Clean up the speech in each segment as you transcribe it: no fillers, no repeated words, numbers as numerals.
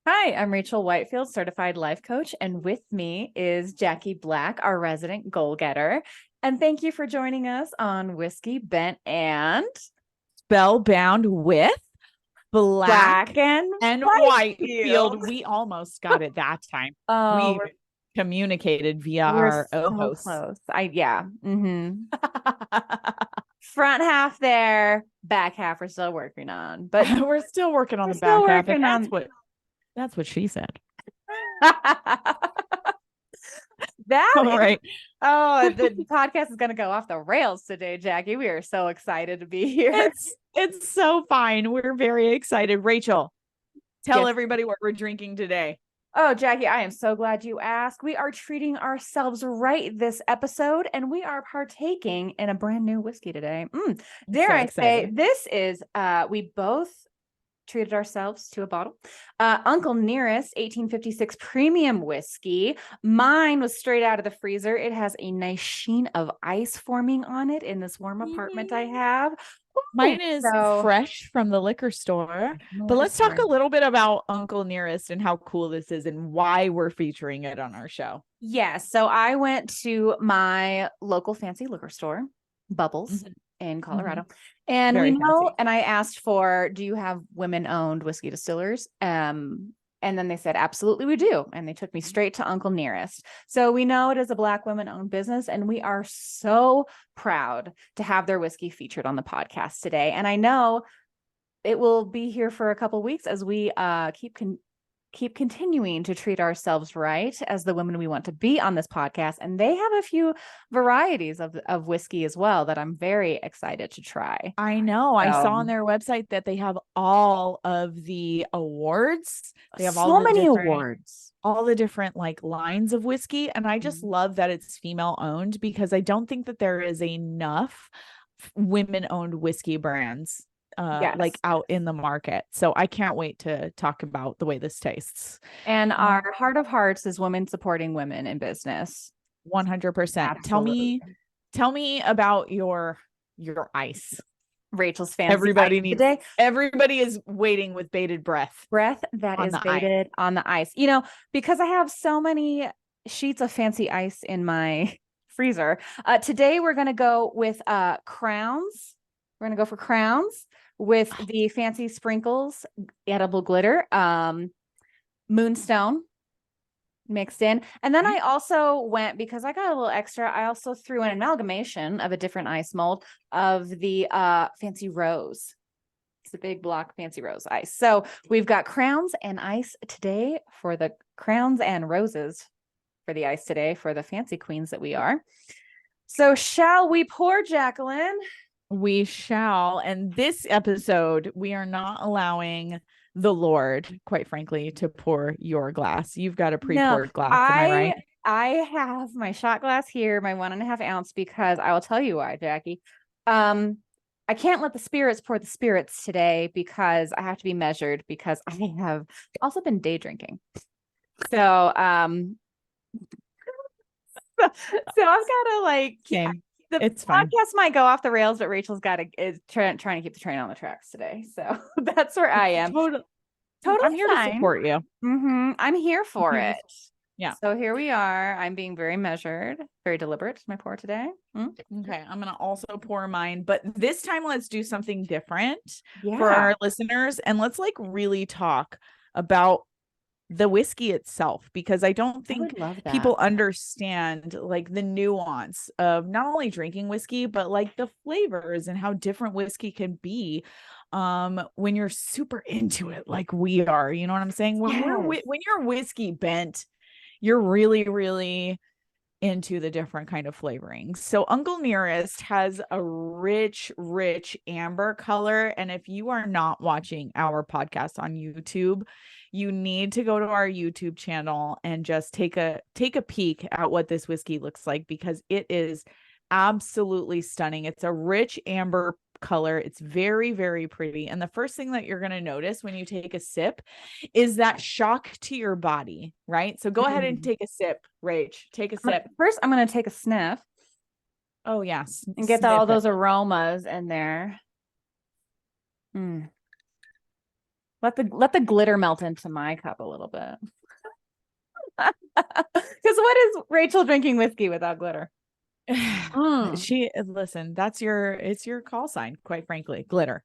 Hi, I'm Rachael Whitefield, certified life coach, and with me is Jaki Black, our resident goal getter. And thank you for joining us on Whiskey Bent and Spellbound with Black and and Whitefield. Whitefield. We almost got it that time. Oh, We communicated via we're our so hosts. close. Front half there, back half we're still working on, but We're still working on we're the still back half, and working on that's what she said. that. All right. Oh, the podcast is going to go off the rails today, Jaki. We are so excited to be here. It's so fine. We're very excited. Rachel, tell Yes. everybody what we're drinking today. Oh, Jaki, I am so glad you asked. We are treating ourselves right this episode, and we are partaking in a brand new whiskey today. Dare I say, this is, we both treated ourselves to a bottle. Uncle Nearest 1856 premium whiskey. Mine was straight out of the freezer. It has a nice sheen of ice forming on it in this warm apartment I have. Mine is fresh from the liquor store. But let's talk a little bit about Uncle Nearest and how cool this is and why we're featuring it on our show. Yes. So I went to my local fancy liquor store, Bubbles, in Colorado. And Very we know, fancy. and I asked for, do you have women-owned whiskey distillers? And then they said, absolutely, we do. And they took me straight to Uncle Nearest. So we know it is a Black women-owned business, and we are so proud to have their whiskey featured on the podcast today. And I know it will be here for a couple of weeks as we keep continuing to treat ourselves right as the women we want to be on this podcast. And they have a few varieties of whiskey as well that I'm very excited to try. I know. I saw on their website that they have all of the awards. They have so many awards, all the different like lines of whiskey. And I just love that it's female owned because I don't think that there is enough women owned whiskey brands like out in the market. So I can't wait to talk about the way this tastes. And our heart of hearts is women supporting women in business. 100%. Tell me about your ice. Rachel's fancy. Everybody is waiting with bated breath that is baited on the ice. You know, because I have so many sheets of fancy ice in my freezer. Today we're going to go with crowns. We're going to go for crowns with the fancy sprinkles, edible glitter, moonstone mixed in. And then I also went, because I got a little extra, I also threw an amalgamation of a different ice mold of the fancy rose. It's a big block fancy rose ice. So we've got crowns and ice today for the crowns and roses for the ice today for the fancy queens that we are. So shall we pour, Jacqueline? We shall. And this episode, we are not allowing the Lord, quite frankly, to pour your glass. You've got a pre-poured glass. Am I right? I have my shot glass here, my 1.5 ounce, because I will tell you why, Jaki. I can't let the spirits pour the spirits today because I have to be measured because I have also been day drinking. So, so I've got to like, the it's podcast fine. might go off the rails, but Rachel's is trying to keep the train on the tracks today. So that's where I am. Totally. I'm here to support you. I'm here for it. Yeah. So here we are. I'm being very measured, very deliberate. My pour today. Okay. I'm going to also pour mine, but this time let's do something different for our listeners. And let's like really talk about the whiskey itself, because I don't think people understand like the nuance of not only drinking whiskey, but like the flavors and how different whiskey can be when you're super into it, like we are. You know what I'm saying? When you're whiskey bent, you're really, really into the different kind of flavorings. So Uncle Nearest has a rich amber color. And if you are not watching our podcast on YouTube, you need to go to our YouTube channel and just take a peek at what this whiskey looks like, because it is absolutely stunning. It's a rich amber color. It's very, very pretty. And the first thing that you're going to notice when you take a sip is that shock to your body, right? So go ahead and take a sip, Rach. Take a sip. First, I'm going to take a sniff. Oh, yes. And get all those aromas in there. Let the glitter melt into my cup a little bit. Because what is Rachel drinking whiskey without glitter? Listen, it's your call sign, quite frankly. Glitter.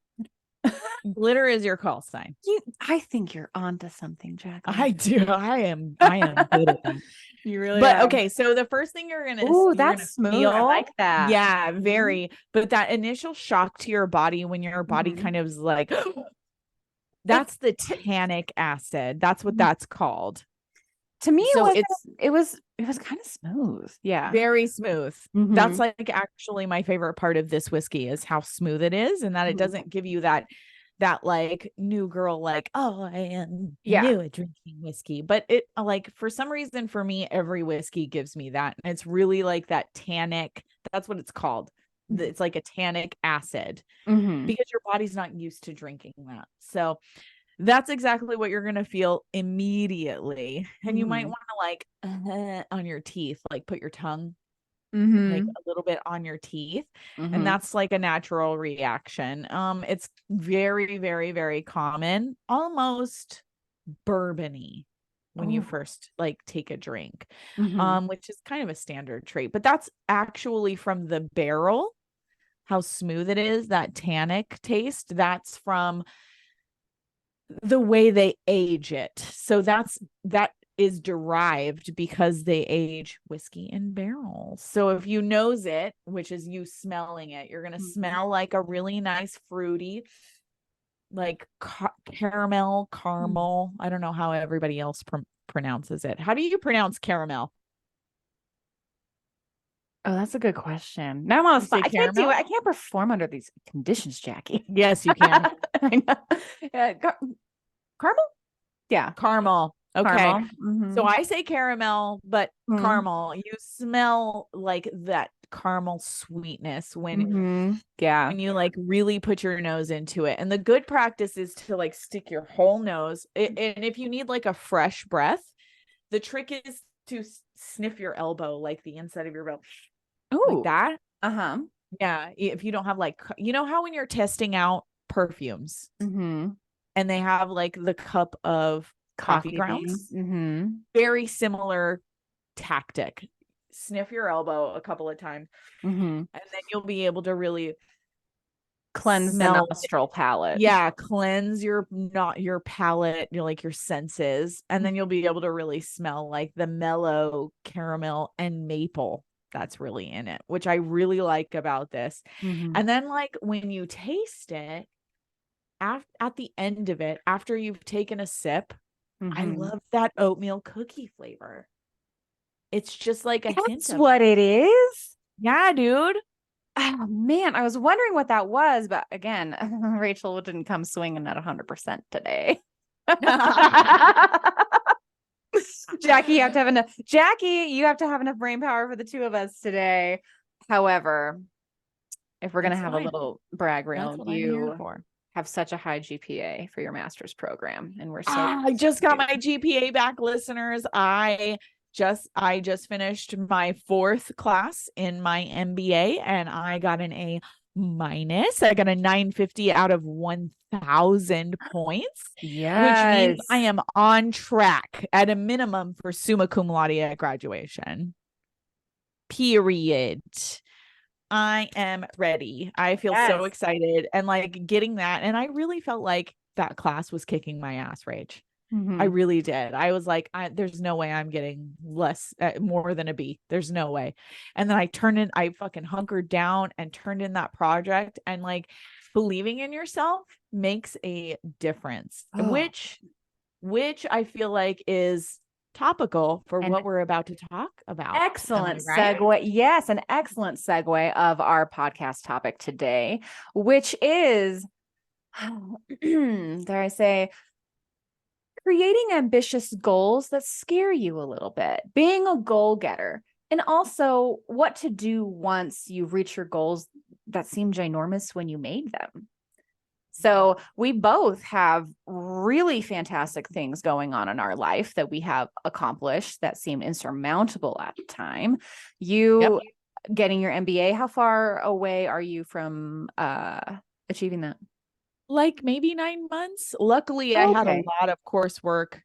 Glitter is your call sign. I think you're onto something, Jackie. I do. I am good at that. You really but are. Okay, so the first thing you're gonna that's smooth. feel, I like that. Yeah, very. But that initial shock to your body when your body kind of is like, that's the tannic acid. That's what that's called. To me, so it was kind of smooth. Yeah. Very smooth. That's like actually my favorite part of this whiskey is how smooth it is, and that it doesn't give you that like new girl, like, oh, I am new at drinking whiskey. But it, like, for some reason, for me, every whiskey gives me that. And it's really like that tannic. That's what it's called. It's like a tannic acid because your body's not used to drinking that. So that's exactly what you're going to feel immediately. And you might want to like on your teeth, like put your tongue like a little bit on your teeth. And that's like a natural reaction. It's very, very, very common, almost bourbon-y when you first like take a drink, which is kind of a standard trait, but that's actually from the barrel, how smooth it is, that tannic taste. That's from the way they age it. So that is derived because they age whiskey in barrels. So if you nose it, which is you smelling it, you're going to smell like a really nice fruity, like caramel. I don't know how everybody else pronounces it. How do you pronounce caramel? Oh, that's a good question. Now I'm on the spot. I can't do it. I can't perform under these conditions, Jackie. Yes, you can. Caramel? Yeah. Caramel. Okay. Caramel. So I say caramel, but caramel, you smell like that caramel sweetness when you like really put your nose into it. And the good practice is to like stick your whole nose. And if you need like a fresh breath, the trick is to sniff your elbow, like the inside of your elbow. Like that. Yeah. If you don't have like, you know how when you're testing out perfumes and they have like the cup of coffee grounds, very similar tactic. Sniff your elbow a couple of times and then you'll be able to really cleanse the nostril palate. Yeah, cleanse your palate, like your senses, and then you'll be able to really smell like the mellow caramel and maple that's really in it, which I really like about this. And then like when you taste it at the end of it, after you've taken a sip, I love that oatmeal cookie flavor. It's just like a hint of That's what it is. Yeah, dude. Oh man, I was wondering what that was, but again, Rachel didn't come swinging at 100% today. Jackie, you have to have enough brain power for the two of us today. However, if we're going to have a little brag reel, you have such a high GPA for your master's program. And we're so I just got my GPA back, listeners. I just finished my 4th class in my MBA and I got an A-. I got a 950 out of 1,000 points. Yes. Which means I am on track at a minimum for summa cum laude at graduation. Period. I am ready. I feel so excited and like getting that. And I really felt like that class was kicking my ass, Rach. I really did. I was like, there's no way I'm getting more than a B. There's no way. And then I fucking hunkered down and turned in that project, and like believing in yourself makes a difference, which I feel like is topical for what we're about to talk about. Excellent segue. Yes, an excellent segue of our podcast topic today, which is, dare I say, creating ambitious goals that scare you a little bit, being a goal getter, and also what to do once you reach your goals that seem ginormous when you made them. So we both have really fantastic things going on in our life that we have accomplished that seem insurmountable at the time. You getting your MBA, how far away are you from achieving that? Like maybe 9 months. Luckily, I had a Okay. lot of coursework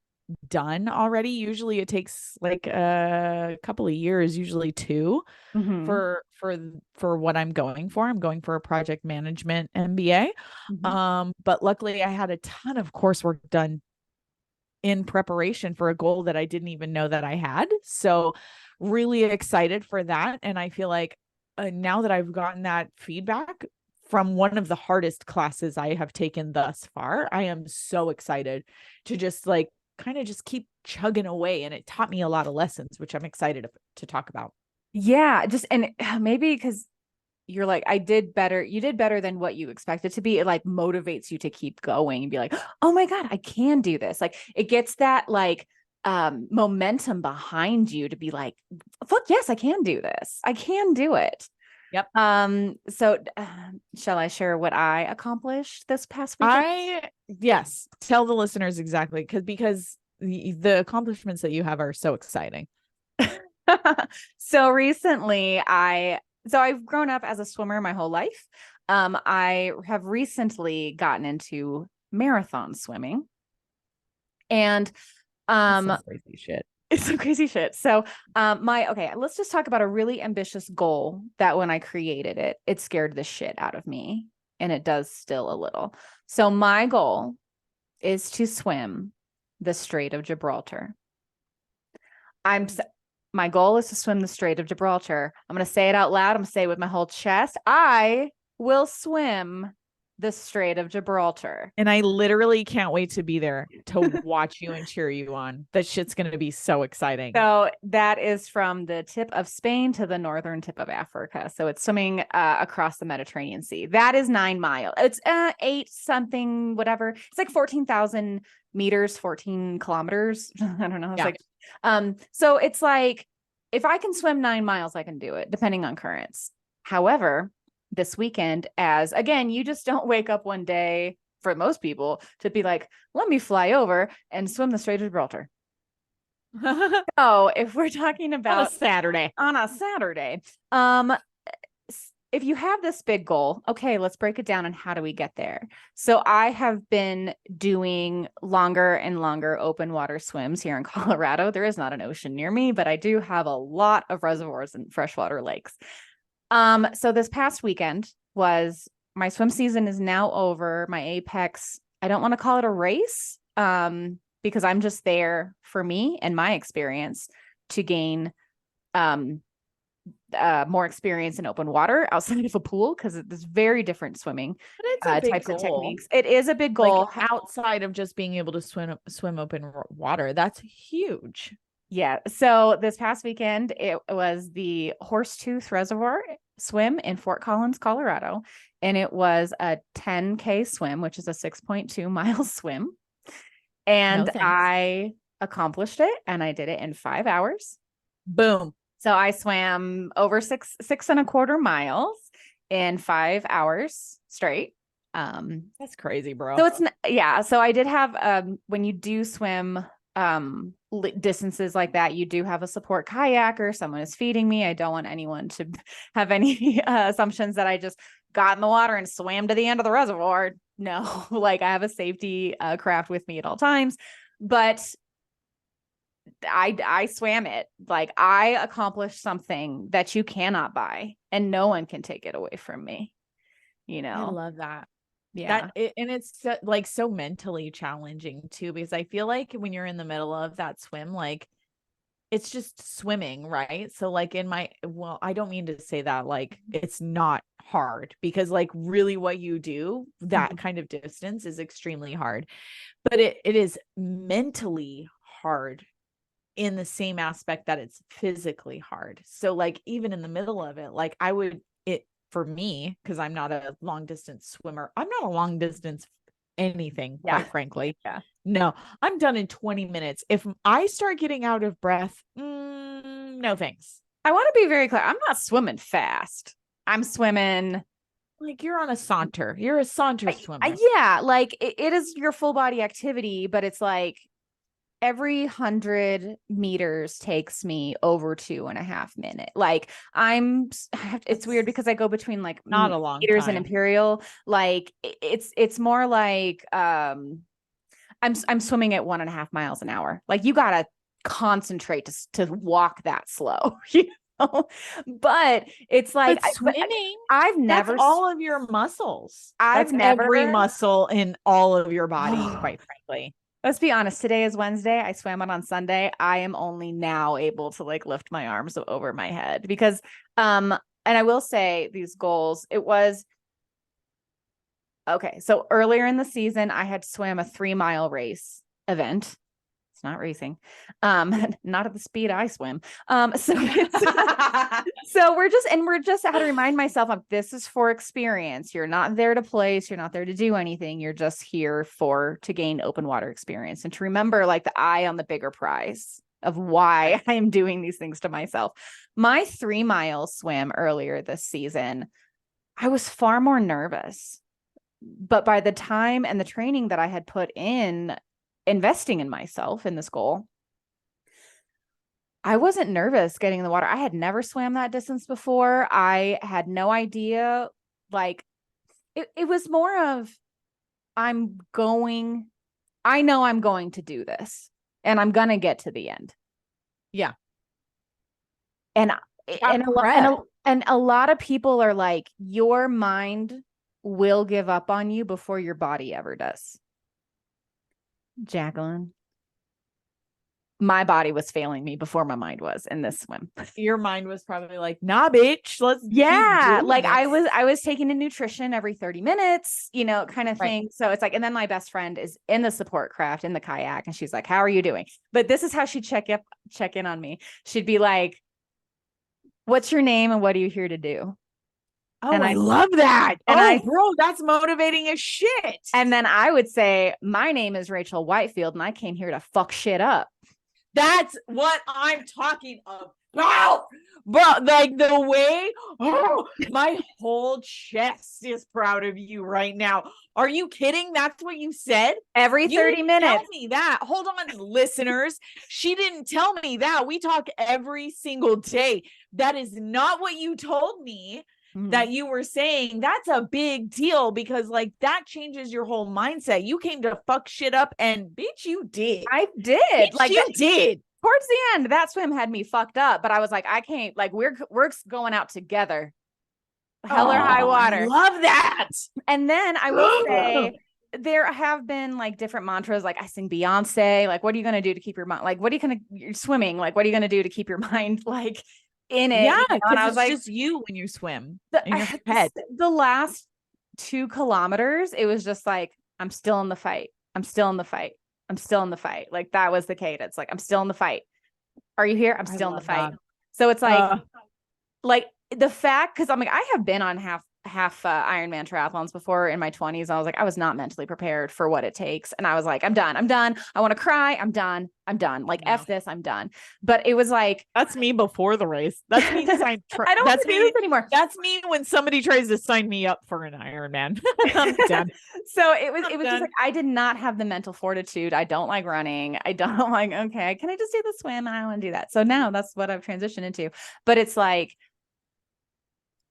done already. Usually it takes like a couple of years, usually two, Mm-hmm. for what I'm going for. I'm going for a project management MBA. Mm-hmm. But luckily I had a ton of coursework done in preparation for a goal that I didn't even know that I had. So really excited for that. And I feel like now that I've gotten that feedback from one of the hardest classes I have taken thus far, I am so excited to just like kind of just keep chugging away. And it taught me a lot of lessons, which I'm excited to talk about. Yeah, just and maybe because you're like, I did better. You did better than what you expected to be. It like motivates you to keep going and be like, oh my God, I can do this. Like it gets that like momentum behind you to be like, fuck yes, I can do this. I can do it. Yep. So shall I share what I accomplished this past weekend? Yes, tell the listeners exactly because the accomplishments that you have are so exciting. So recently I've grown up as a swimmer my whole life. I have recently gotten into marathon swimming and That's some um crazy shit. it's some crazy shit. So let's just talk about a really ambitious goal that when I created it, it scared the shit out of me and it does still a little. So my goal is to swim the Strait of Gibraltar. I'm My goal is to swim the Strait of Gibraltar. I'm going to say it out loud. I'm going to say it with my whole chest. I will swim the Strait of Gibraltar. And I literally can't wait to be there to watch you and cheer you on. That shit's going to be so exciting. So that is from the tip of Spain to the northern tip of Africa. So it's swimming across the Mediterranean Sea. That is 9 miles. It's 8 something, whatever. It's like 14,000 meters, 14 kilometers. I don't know. It's like, so it's like, if I can swim 9 miles, I can do it depending on currents. However, this weekend, as again, you just don't wake up one day for most people to be like, let me fly over and swim the Strait of Gibraltar. So if we're talking about on a Saturday, if you have this big goal, okay, let's break it down on how do we get there. So I have been doing longer and longer open water swims here in Colorado. There is not an ocean near me, but I do have a lot of reservoirs and freshwater lakes. So this past weekend was my swim season is now over. My Apex, I don't want to call it a race, because I'm just there for me and my experience to gain more experience in open water outside of a pool because it's very different swimming but it's a big types goal. of techniques. It is a big goal. Like outside of just being able to swim open water. That's huge. Yeah. So this past weekend, it was the Horsetooth Reservoir swim in Fort Collins, Colorado. And it was a 10K swim, which is a 6.2 mile swim. And I accomplished it and I did it in 5 hours. Boom. So I swam over 6.25 miles in 5 hours straight. That's crazy, bro. So so I did have when you do swim distances like that, you do have a support kayaker. Someone is feeding me. I don't want anyone to have any assumptions that I just got in the water and swam to the end of the reservoir. No, like I have a safety craft with me at all times, but I swam it. Like I accomplished something that you cannot buy and no one can take it away from me. You know, I love that. Yeah. And it's like so mentally challenging too, because I feel like when you're in the middle of that swim, like it's just swimming, right? So like I don't mean to say that like it's not hard, because like really what you do that kind of distance is extremely hard, but it is mentally hard in the same aspect that it's physically hard. So like even in the middle of it, like for me, because I'm not a long distance swimmer, I'm not a long distance anything, quite frankly. Yeah. No, I'm done in 20 minutes. If I start getting out of breath, no thanks. I want to be very clear. I'm not swimming fast. I'm swimming like you're on a saunter. You're a saunter swimmer. Yeah, like it is your full body activity, but it's like every 100 meters takes me over 2.5 minutes. Like it's weird because I go between like not a long meters time. and imperial. Like it's more like, I'm swimming at 1.5 miles an hour. Like you gotta concentrate to walk that slow, you know? But it's like, swimming, I've never, that's all of your muscles. I've That's never every muscle in all of your body, quite frankly. Let's be honest. Today is Wednesday. I swam out on Sunday. I am only now able to like lift my arms over my head because, and I will say these goals, it was, okay. So earlier in the season, I had swam a 3-mile race event. It's not racing, not at the speed I swim. So so we're just how to remind myself of, this is for experience. You're not there to place. You're not there to do anything. You're just here to gain open water experience and to remember like the eye on the bigger prize of why I am doing these things to myself. My 3-mile swim earlier this season, I was far more nervous. But by the time and the training that I had put in, investing in myself in this goal, I wasn't nervous getting in the water. I had never swam that distance before. I had no idea. Like it was more of, I know I'm going to do this and I'm going to get to the end. Yeah. And a lot of people are like, your mind will give up on you before your body ever does. Jacqueline, my body was failing me before my mind was in this swim. Your mind was probably like, nah, bitch, let's like this. I was taking in nutrition every 30 minutes, you know, kind of thing. So it's like, and then my best friend is in the support craft in the kayak and she's like, how are you doing? But this is how she'd check in on me. She'd be like, what's your name and what are you here to do? Oh, and I love that. And bro, that's motivating as shit. And then I would say, my name is Rachael Whitefield and I came here to fuck shit up. That's what I'm talking about. Bro, like the way, my whole chest is proud of you right now. Are you kidding? That's what you said? Every 30 minutes. Tell me that. Hold on, listeners. She didn't tell me that. We talk every single day. That is not what you told me. That you were saying. That's a big deal because like that changes your whole mindset. You came to fuck shit up and bitch, you did. I did. Bitch, like you did. Towards the end, that swim had me fucked up, but I was like, I can't, like we're going out together. Hell or high water. I love that. And then I will say there have been like different mantras. Like I sing Beyonce, like, what are you going to do to keep your mind? Like, you're swimming. Like, what are you going to do to keep your mind like in it? Yeah, you know? And I was like, just you when you swim in your head. The last 2 kilometers, it was just like, I'm still in the fight. I'm still in the fight. I'm still in the fight. Like that was the cadence. Like, I'm still in the fight. Are you here? I'm still in the fight. That. So it's like the fact, because I'm like, I have been on half Ironman triathlons before in my 20s. I was like, I was not mentally prepared for what it takes. And I was like, I'm done. I want to cry. I'm done. Like, F this, I'm done. But it was like, that's me before the race. That's me. I don't want to do this anymore. That's me when somebody tries to sign me up for an Ironman. I'm done. So it was just like, I did not have the mental fortitude. I don't like running. I don't like, okay, can I just do the swim? I don't want to do that. So now that's what I've transitioned into. But it's like,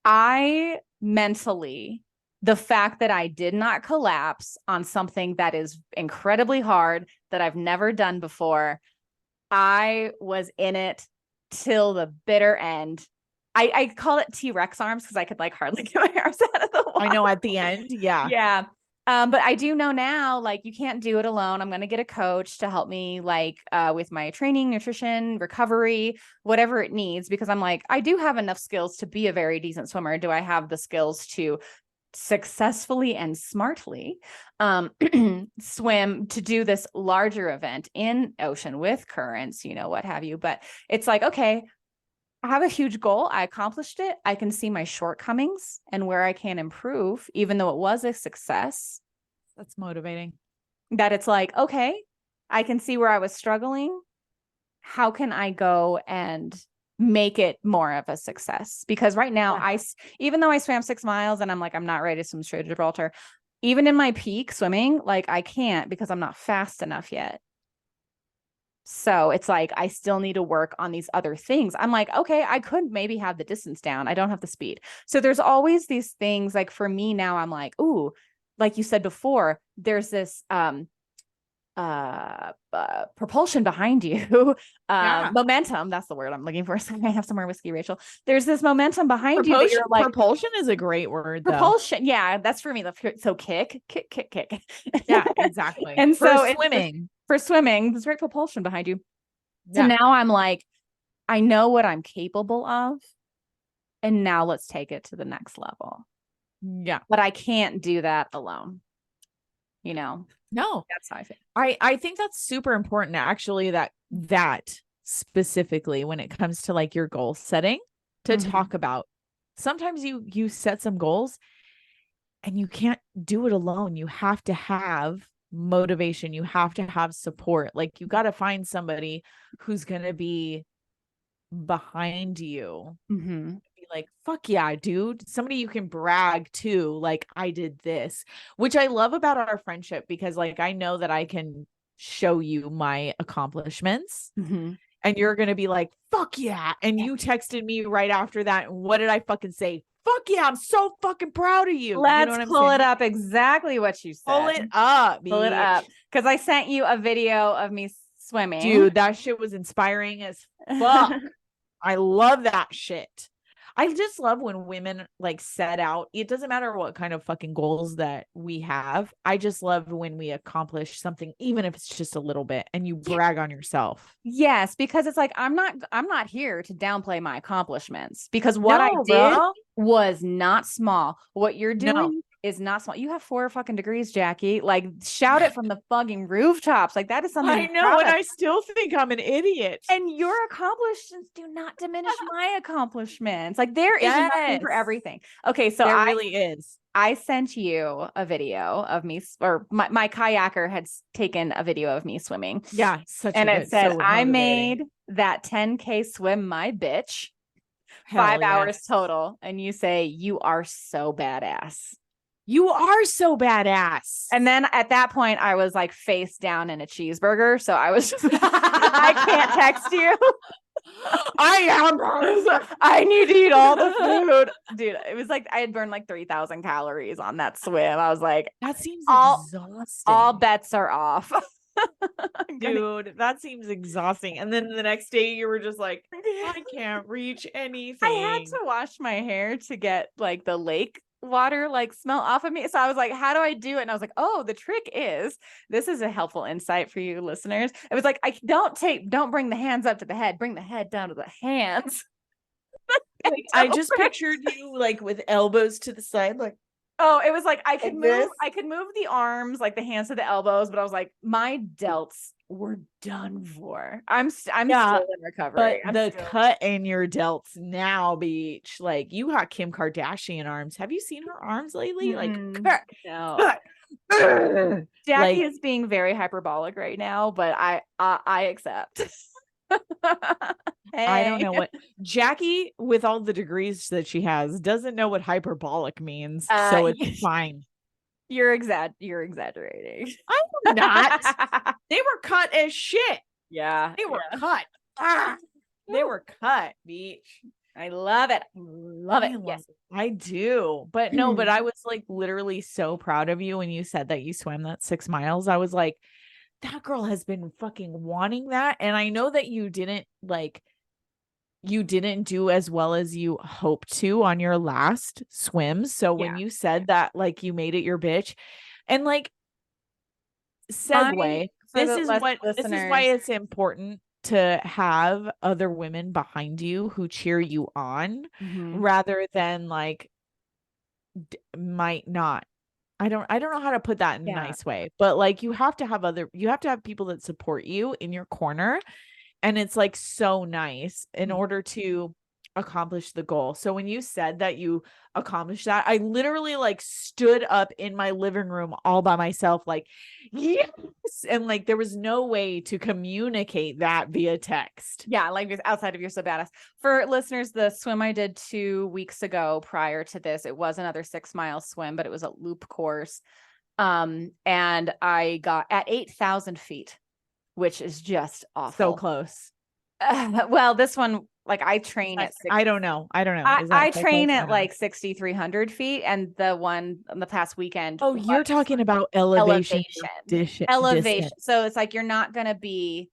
I mentally, the fact that I did not collapse on something that is incredibly hard that I've never done before, I was in it till the bitter end. I call it T-Rex arms because I could like hardly get my arms out of the water. I know at the end. Yeah. Yeah. But I do know now, like, you can't do it alone. I'm going to get a coach to help me, like, with my training, nutrition, recovery, whatever it needs, because I'm like, I do have enough skills to be a very decent swimmer. Do I have the skills to successfully and smartly swim to do this larger event in ocean with currents, you know, what have you? But it's like, okay, I have a huge goal. I accomplished it. I can see my shortcomings and where I can improve, even though it was a success. That's motivating. That it's like, okay, I can see where I was struggling. How can I go and make it more of a success? Because right now, even though I swam 6 miles and I'm like, I'm not ready to swim Strait of Gibraltar, even in my peak swimming, like I can't because I'm not fast enough yet. So it's like, I still need to work on these other things. I'm like, okay, I could maybe have the distance down. I don't have the speed. So there's always these things like for me now, I'm like, ooh, like you said before, there's this, propulsion behind you, momentum. That's the word I'm looking for. So I have some more whiskey, Rachel. There's this momentum behind you that you're like, propulsion is a great word. Propulsion. Yeah, that's for me. So kick. Yeah, exactly. And for so swimming, there's great propulsion behind you. So yeah. now I'm like, I know what I'm capable of. And now let's take it to the next level. Yeah. But I can't do that alone. No, that's how I feel. I think that's super important actually, that specifically when it comes to like your goal setting to talk about. Sometimes you set some goals and you can't do it alone. You have to have motivation. You have to have support. Like you got to find somebody who's going to be behind you. Be like, fuck yeah, dude. Somebody you can brag to, like, I did this, which I love about our friendship, because like I know that I can show you my accomplishments and you're gonna be like, fuck yeah. And you texted me right after that, and what did I fucking say? Fuck yeah, I'm so fucking proud of you. Let's you know what I'm pull saying? it up exactly what you said. Pull it up, pull it up, because I sent you a video of me swimming. Dude, that shit was inspiring as fuck. I love that shit. I just love when women like set out. It doesn't matter what kind of fucking goals that we have. I just love when we accomplish something, even if it's just a little bit, and you brag on yourself. Yes, because it's like, I'm not here to downplay my accomplishments, because what I did was not small. What you're doing is not small. You have 4 fucking degrees, Jaki. Like, shout it from the fucking rooftops. Like, that is something I know, and I still think I'm an idiot. And your accomplishments do not diminish my accomplishments. Like, there is nothing for everything. Okay, so there really is. I sent you a video of me, or my kayaker had taken a video of me swimming. Yeah, and it said, I made that 10K swim my bitch. 5 hours total. And you say, you are so badass. You are so badass. And then at that point, I was like face down in a cheeseburger. So I was just, I can't text you. I need to eat all the food. Dude, it was like I had burned like 3,000 calories on that swim. I was like, that seems exhausting. All bets are off. Dude, that seems exhausting. And then the next day you were just like, I can't reach anything. I had to wash my hair to get like the lake water like smell off of me. So I was like, how do I do it? And I was like, oh, the trick is, this is a helpful insight for you listeners. It was like, don't bring the hands up to the head, bring the head down to the hands. I just pictured you like with elbows to the side, like, oh, it was like I could move the arms, like the hands to the elbows, but I was like, my delts were done for. I'm still in recovery. But the cut in your delts now, beach, like you got Kim Kardashian arms. Have you seen her arms lately? Like, no. Jaki is being very hyperbolic right now, but I accept. I don't know what Jaki, with all the degrees that she has, doesn't know what hyperbolic means. So it's fine. You're exaggerating. I'm not. They were cut as shit. Yeah. They were cut. They were cut, beach. I love it. Love it. Yes, I do. But no, but I was like literally so proud of you when you said that you swam that 6 miles. I was like, that girl has been fucking wanting that. And I know that you didn't do as well as you hoped to on your last swim. So when you said that, like, you made it your bitch, and like, segue, this is why it's important to have other women behind you who cheer you on, rather than like might not. I don't know how to put that in a nice way, but like you have to have people that support you in your corner. And it's like so nice in order to accomplish the goal. So when you said that you accomplished that, I literally like stood up in my living room all by myself, like, yes. And like, there was no way to communicate that via text. Yeah. Like outside of you're so badass. For listeners, the swim I did 2 weeks ago prior to this, it was another 6 mile swim, but it was a loop course. And I got at 8,000 feet. which is just awful. So close. Well, this one, like I train at I don't know. I train at like 6,300 feet, and the one on the past weekend. Oh, you're talking about elevation. Elevation. So it's like you're not going to be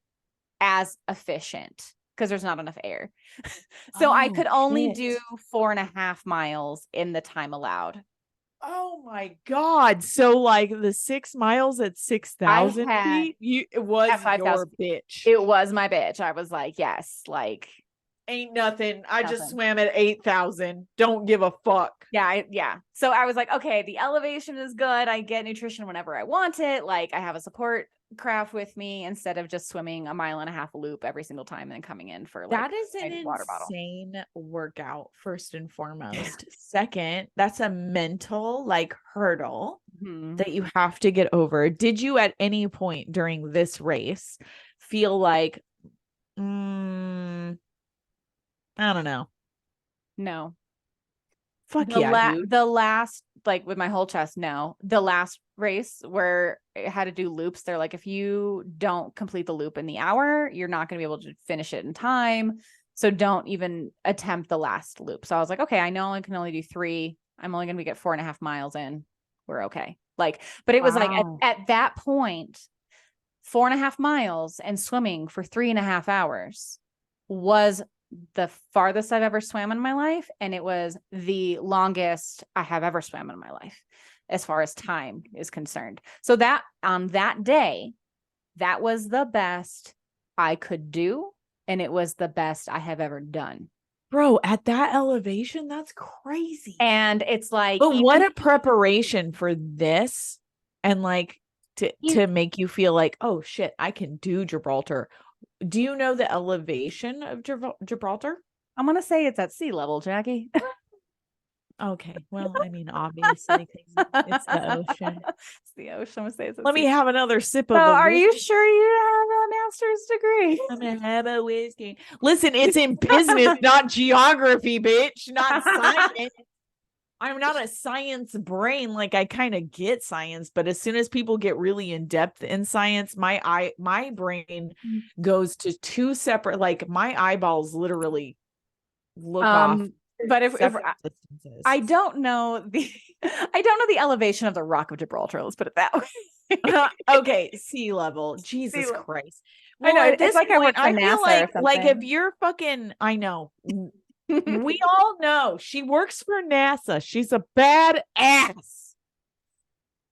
as efficient because there's not enough air. So I could only do 4.5 miles in the time allowed. Oh my God. So like the 6 miles at 6,000 feet, it was your bitch. It was my bitch. I was like, yes, like ain't nothing. I just swam at 8,000. Don't give a fuck. Yeah. So I was like, okay, the elevation is good. I get nutrition whenever I want it. Like I have a support craft with me instead of just swimming 1.5 mile loop every single time and then coming in for like that is an insane workout, first and foremost. Second, that's a mental like hurdle that you have to get over. Did you at any point during this race feel like I don't know? No. Fuck dude. The last, like with my whole chest, no. The last race where it had to do loops, they're like, if you don't complete the loop in the hour, you're not going to be able to finish it in time. So don't even attempt the last loop. So I was like, okay, I know I can only do 3. I'm only going to get 4.5 miles in. We're okay. Like, but it was like at that point, 4.5 miles and swimming for 3.5 hours was the farthest I've ever swam in my life. And it was the longest I have ever swam in my life as far as time is concerned. So that on that day, that was the best I could do. And it was the best I have ever done. Bro, at that elevation, that's crazy. And it's like, but what a preparation for this. And like to make you feel like, oh shit, I can do Gibraltar. Do you know the elevation of Gibraltar? I'm going to say it's at sea level, Jackie. Okay. Well, I mean, obviously, it's the ocean. It's the ocean. I'm going to say it's Let me have another sip of are you sure you have a master's degree? I'm going to have a whiskey. Listen, it's in business, not geography, bitch. Not science. I'm not a science brain. Like I kind of get science, but as soon as people get really in depth in science, my brain goes to 2 separate, like my eyeballs literally look off. But if I don't know the elevation of the Rock of Gibraltar, let's put it that way. Okay, sea level. Jesus Christ. Well, I know it's like point, I feel like if you're fucking, I know. We all know she works for NASA. She's a bad ass.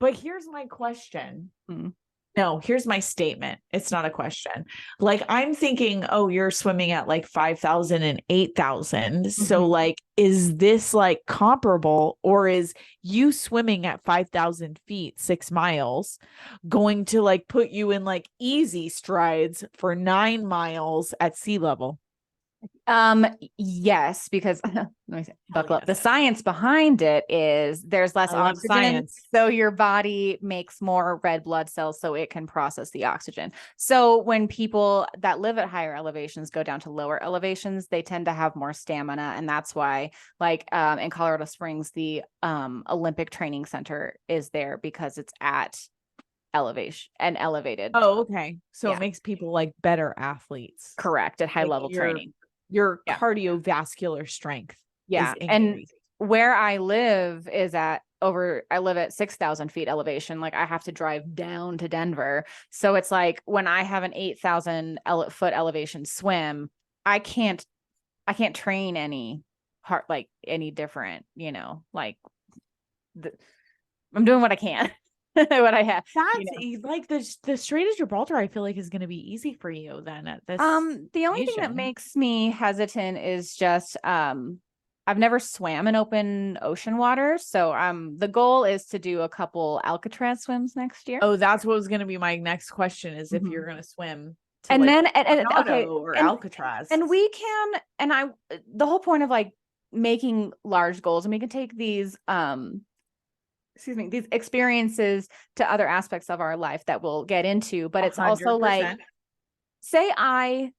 But here's my question. No, here's my statement. It's not a question. Like I'm thinking, oh, you're swimming at like 5,000 and 8,000. So like, is this like comparable, or is you swimming at 5,000 feet, 6 miles going to like put you in like easy strides for 9 miles at sea level? Yes, because let me say, buckle up. The science behind it is there's less oxygen, so your body makes more red blood cells so it can process the oxygen. So when people that live at higher elevations go down to lower elevations, they tend to have more stamina, and that's why like in Colorado Springs the Olympic Training Center is there because it's at elevation and elevated. Oh, okay. So it makes people like better athletes. Correct, at high level training. Your cardiovascular strength. Yeah. And where I live is I live at 6,000 feet elevation. Like I have to drive down to Denver. So it's like when I have an 8,000 foot elevation swim, I can't train any different, like I'm doing what I can. What I have. That's like the Strait of Gibraltar, I feel like is going to be easy for you then at this. The only thing that makes me hesitant is just I've never swam in open ocean water, so the goal is to do a couple Alcatraz swims next year. Oh, that's what was going to be my next question is if you're going to swim to Alcatraz. And we can, and the whole point of like making large goals, and we can take these these experiences to other aspects of our life that we'll get into, but it's 100%. Also like say I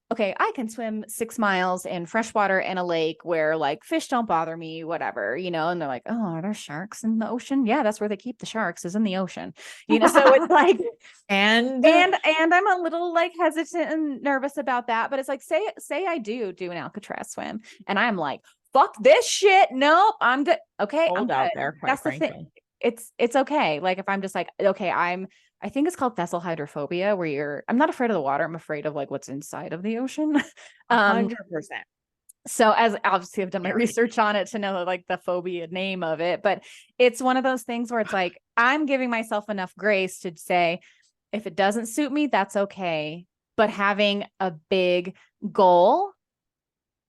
can swim 6 miles in freshwater in a lake where like fish don't bother me, whatever, you know, and they're like, oh, are there sharks in the ocean? Yeah, that's where they keep the sharks, is in the ocean, you know. So it's like, and I'm a little like hesitant and nervous about that, but it's like, say I do an Alcatraz swim and I'm like, fuck this shit, nope, I'm good, okay, I'm cold good. out there, quite That's the frankly. thing. It's okay. Like if I'm just like, okay, I think it's called vessel hydrophobia, where I'm not afraid of the water. I'm afraid of like what's inside of the ocean. 100%. So as obviously I've done my research on it to know like the phobia name of it, but it's one of those things where it's like, I'm giving myself enough grace to say, if it doesn't suit me, that's okay. But having a big goal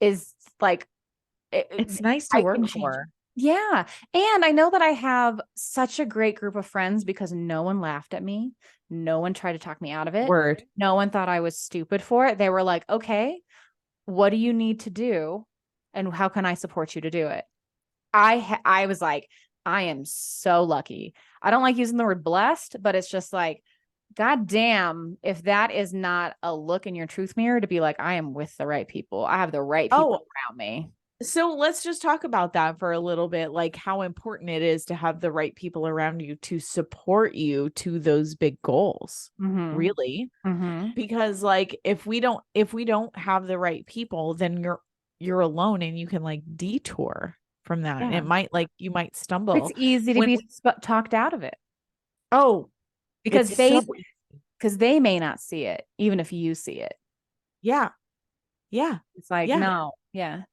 is like, It's nice to I work can change. for. Yeah. And I know that I have such a great group of friends because no one laughed at me. No one tried to talk me out of it. Word. No one thought I was stupid for it. They were like, okay, what do you need to do? And how can I support you to do it? I was like, I am so lucky. I don't like using the word blessed, but it's just like, God damn, if that is not a look in your truth mirror to be like, I am with the right people. I have the right people around me. So let's just talk about that for a little bit, like how important it is to have the right people around you to support you to those big goals. Really. Because like if we don't have the right people, then you're alone and you can like detour from that. And it might like you might stumble. It's easy to be talked out of it. Oh, because they may not see it, even if you see it. Yeah. Yeah. It's like, no. Yeah.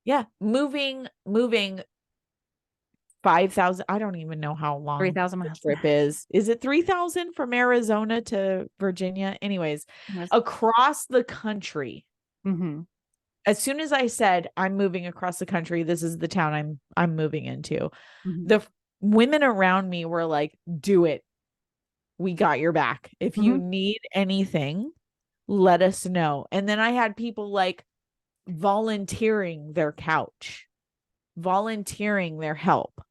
Yeah. Moving 5,000. I don't even know how long 3,000 miles trip is. Is it 3,000 from Arizona to Virginia? Anyways, across the country. As soon as I said I'm moving across the country, this is the town I'm moving into. The women around me were like, do it. We got your back. If you need anything, let us know. And then I had people like volunteering their couch, volunteering their help.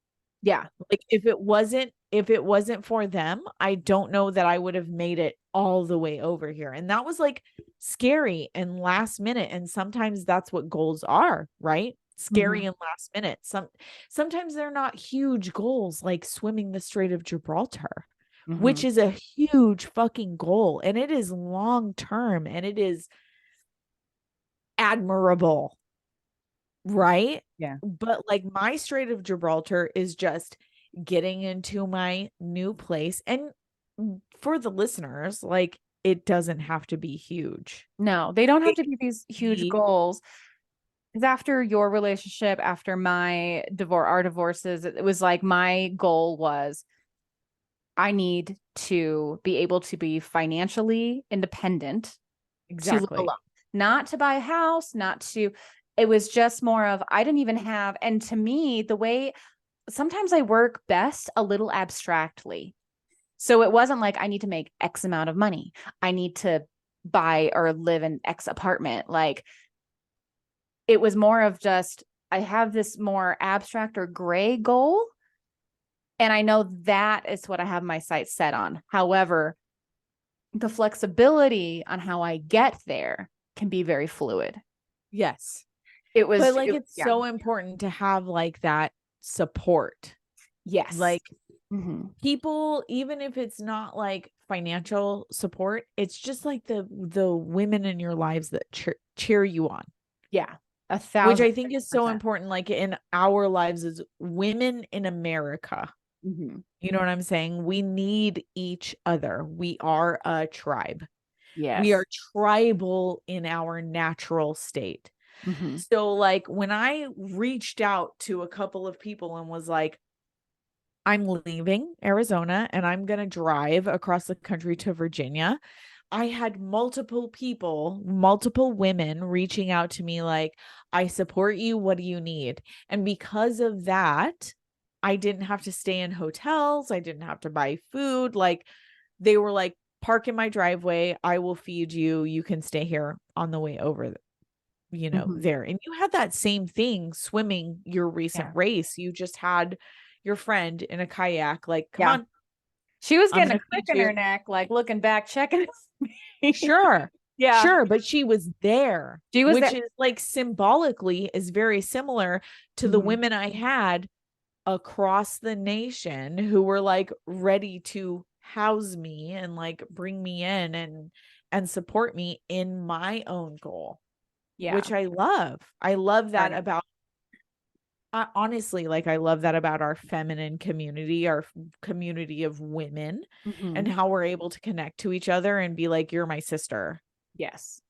Yeah. Like if it wasn't for them, I don't know that I would have made it all the way over here. And that was like scary and last minute. And sometimes that's what goals are, right? Scary and last minute. Sometimes they're not huge goals like swimming the Strait of Gibraltar, which is a huge fucking goal. And it is long term and it is admirable. Right? Yeah. But like my Strait of Gibraltar is just getting into my new place. And for the listeners, like it doesn't have to be huge. No, they don't have to be these huge goals. Because after your relationship, after my our divorces, it was like my goal was I need to be able to be financially independent. Exactly. To live alone. Not to buy a house, it was just more of, I didn't even have, and to me, the way sometimes I work best a little abstractly. So it wasn't like I need to make X amount of money. I need to buy or live in X apartment. Like it was more of just, I have this more abstract or gray goal. And I know that is what I have my sights set on. However, the flexibility on how I get there can be very fluid. Yes. It was, but like, it's so important to have like that support. Yes. Like people, even if it's not like financial support, it's just like the women in your lives that cheer you on. Yeah. 1,000%. Which I think is so important. Like in our lives as women in America, you know what I'm saying? We need each other. We are a tribe. Yes. We are tribal in our natural state. So like when I reached out to a couple of people and was like, I'm leaving Arizona and I'm going to drive across the country to Virginia, I had multiple women reaching out to me like, I support you. What do you need? And because of that, I didn't have to stay in hotels. I didn't have to buy food. Like they were like, park in my driveway. I will feed you. You can stay here on the way over, there. And you had that same thing swimming your recent race. You just had your friend in a kayak, like, come on. She was getting a click in her neck, like looking back, checking. Sure. Yeah. Sure, but she was there, She was which there. is like symbolically is very similar to the women I had across the nation who were like ready to house me and like bring me in and support me in my own goal, Yeah. which I love. I love that Right. about honestly, like I love that about our feminine community, our community of women, and how we're able to connect to each other and be like, you're my sister. Yes.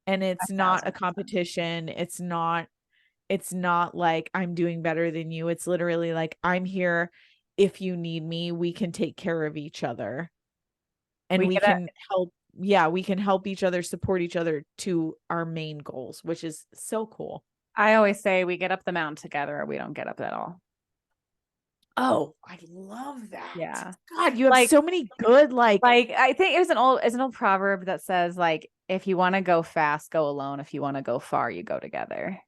And it's not a 1,000%. competition. It's not like I'm doing better than you. It's literally like I'm here. If you need me, we can take care of each other and We we get it. can help. Yeah, we can help each other, support each other to our main goals, which is so cool. I always say we get up the mountain together or we don't get up at all. Oh, I love that. Yeah. God, you have Like, so many good I think it was an old proverb that says like if you want to go fast, go alone. If you want to go far, you go together.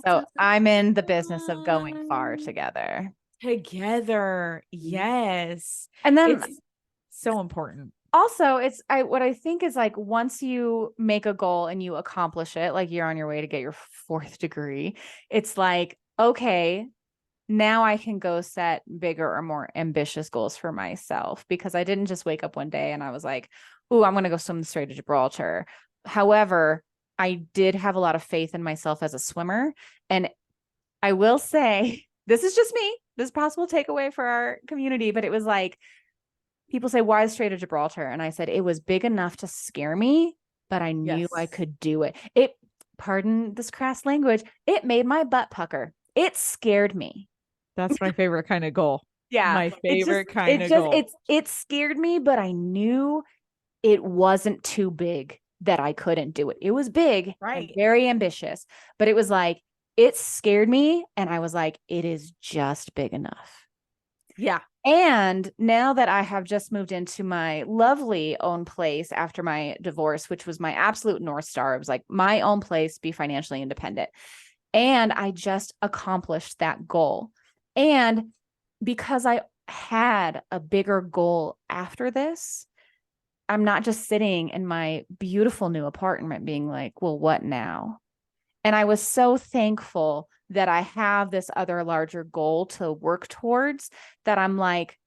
So I'm in the business of going far together. together. Yes. And then It's so important. also it's what I think is like once you make a goal and you accomplish it, like you're on your way to get your fourth degree, it's like, okay, now I can go set bigger or more ambitious goals for myself because I didn't just wake up one day and I was like, "Ooh, I'm going to go swim the Strait of Gibraltar." However, I did have a lot of faith in myself as a swimmer, and I will say, this is just me. This is possible takeaway for our community, but it was like people say, "Why the Strait of Gibraltar?" And I said it was big enough to scare me, but I knew I could do it. Pardon this crass language, it made my butt pucker. It scared me. That's my favorite kind of goal. Yeah. My favorite kind of goal. It scared me, but I knew it wasn't too big that I couldn't do it. It was big and very ambitious, but it was like, it scared me. And I was like, it is just big enough. Yeah. And now that I have just moved into my lovely own place after my divorce, which was my absolute North Star, it was like my own place, be financially independent. And I just accomplished that goal. And because I had a bigger goal after this, I'm not just sitting in my beautiful new apartment being like, well, what now? And I was so thankful that I have this other larger goal to work towards that I'm like,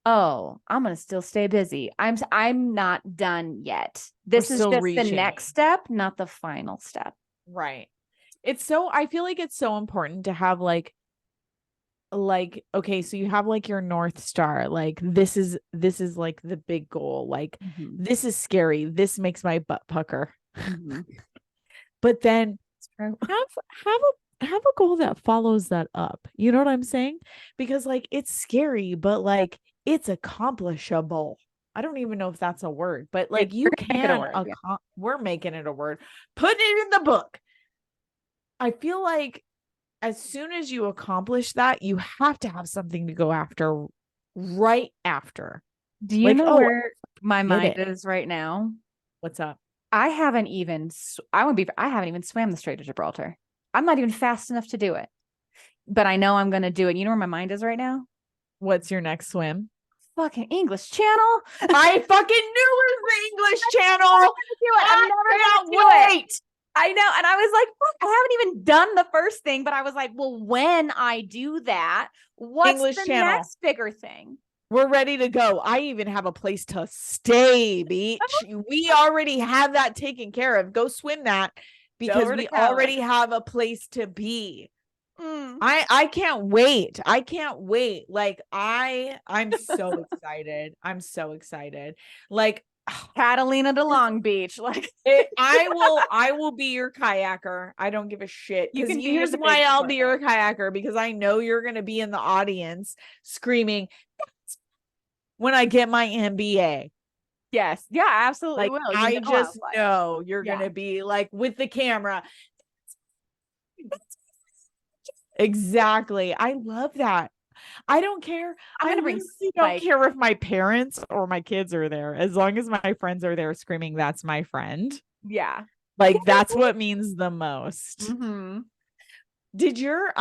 oh, I'm going to still stay busy. I'm not done yet. This is just the next step, not the final step. Right. I feel like it's so important to have like okay, so you have like your North Star, like this is like the big goal, like this is scary, this makes my butt pucker. But then have a goal that follows that up, you know what I'm saying? Because like it's scary, but like it's accomplishable. I don't even know if that's a word, but like you can we're making it a word, putting it in the book. I feel like as soon as you accomplish that, you have to have something to go after right after. Do you know where my mind is right now? What's up? I haven't even swam the Strait of Gibraltar. I'm not even fast enough to do it, but I know I'm going to do it. You know where my mind is right now? What's your next swim? Fucking English Channel. I fucking knew it was the English Channel. I'm never gonna do it. I know. And I was like, fuck, I haven't even done the first thing, but I was like, well, when I do that, what's English the Channel. next bigger thing? We're ready to go. I even have a place to stay, beach. We already have that taken care of. Go swim that because we already have a place to be. I can't wait. I can't wait. Like I'm so excited. I'm so excited. Like Catalina to Long Beach. Like I will be your kayaker. I don't give a shit. Because here's why I'll be your kayaker, because I know you're gonna be in the audience screaming when I get my MBA. Yes. Yeah, absolutely. Like, I just know you're gonna be like with the camera. Exactly. I love that. I don't care. I really don't care if my parents or my kids are there. As long as my friends are there screaming, "That's my friend." Yeah. Like that's what means the most. I